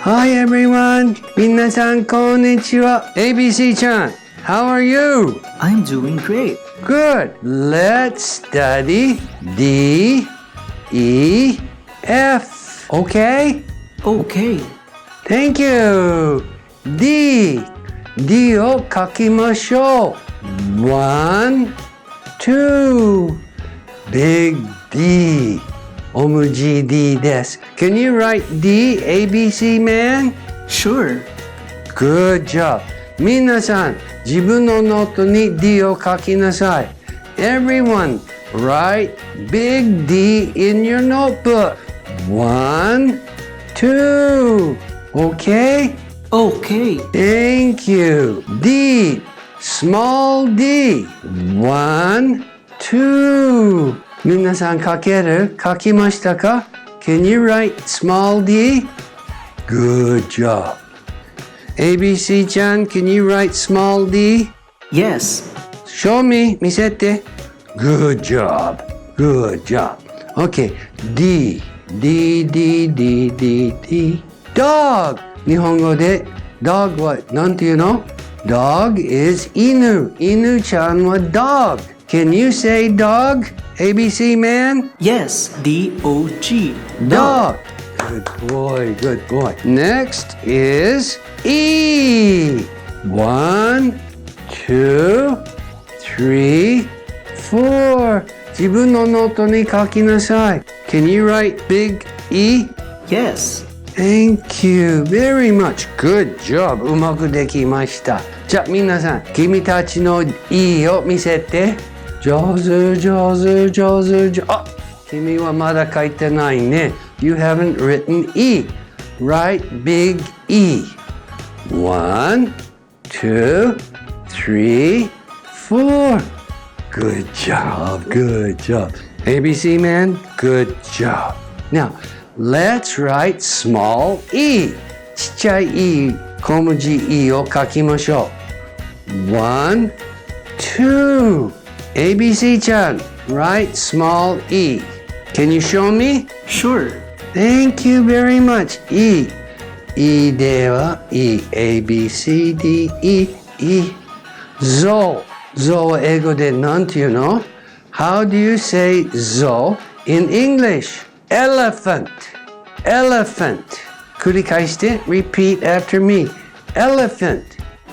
Hi everyone! 皆さんこんにちは。ABC ちゃん、How are you? I'm doing great. Good. Let's study D, E, F. Okay? Okay. Thank you. D. D を書きましょう。One, two. Big D. 大文字 D です。Can you write D, ABC man? Sure. Good job. 皆さん、自分のノートに D を書きなさい。Everyone, write big D in your notebook. One, two. Okay? Okay. Thank you. D, small d. One, two. 皆さん書きましたか？ Can you write small d? Good job. ABC ちゃん、Can you write small d? Yes. Show me. 見せて。Good job. Good job. Okay. D. D, D, D, D, D. Dog. 日本語で dog はなんていうの？ Dog is 犬。犬ちゃんは dog. Can you say dog? ABC man? Yes. D-O-G. Dog. Good boy. Good boy. Next is E. 1, 2, 3, 4. 自分のノートに書きなさい。Can you write big E? Yes. Thank you very much. Good job. うまくできました。じゃあ皆さん、君たちの E を見せて。上手。あ、君はまだ書いてないね。You haven't written E. Write big E. 1, 2, 3, 4. Good job. Good job. ABC man, good job. Now, let's write small e. ちっちゃい e、小文字 e を書きましょう。One, two. ABC ちゃん、write small e. Can you show me? Sure. Thank you very much. E. E では E. A, B, C, D, E, E. ゾウ。ゾウは英語でなんていうの？ How do you say ゾウ in English? Elephant. Elephant. 繰り返して。Repeat after me. Elephant.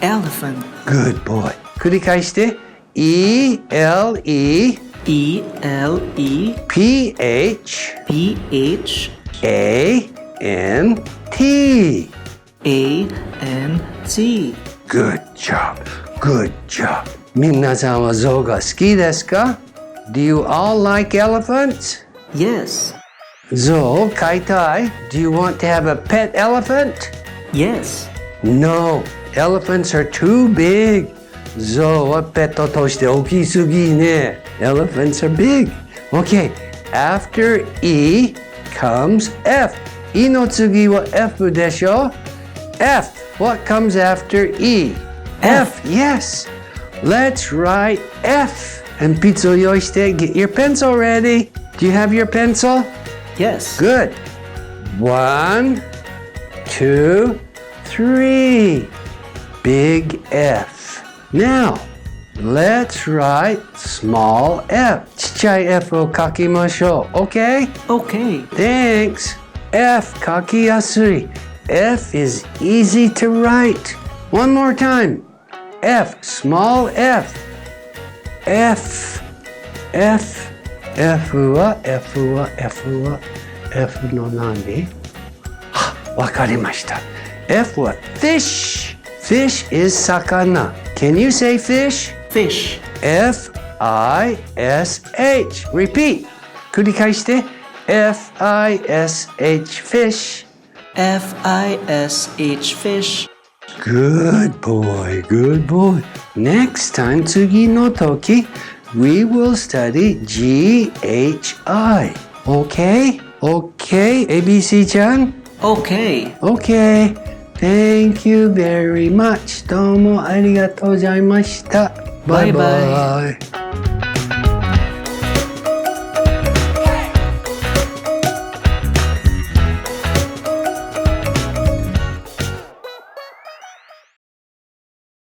Elephant. Good boy. 繰り返して。E-L-E E-L-E P-H P-H A-N-T. A-N-T. Good job. Good job. 皆さんはゾウが好きですか？ Do you all like elephants? Yes. ゾウ飼いたい？ Do you want to have a pet elephant? Yes. No. Elephants are too big. ゾウはペットとして大きすぎね。Elephants are big. Okay. After E comes F. E の次は F でしょ？ F. What comes after E? F. Yes. Let's write F. 鉛筆を用意して。Get your pencil ready. Do you have your pencil? Yes. Good. 1, 2, 3. Big F. Now, let's write small f. ちっちゃい f を書きましょう。Okay? Okay. Thanks. F 書きやすい。F is easy to write. One more time. F, small f. F, F, F は F の何？わかりました。F は fish. Fish is 魚。Can you say fish? Fish. F-I-S-H. Repeat. 繰り返して。F-I-S-H. Fish. F-I-S-H. Fish. Good boy. Good boy. Next time, 次の時 we will study G-H-I. Okay? Okay? ABC ちゃん? Okay. Okay.Thank you very much. どうもありがとうございました。バイバイ。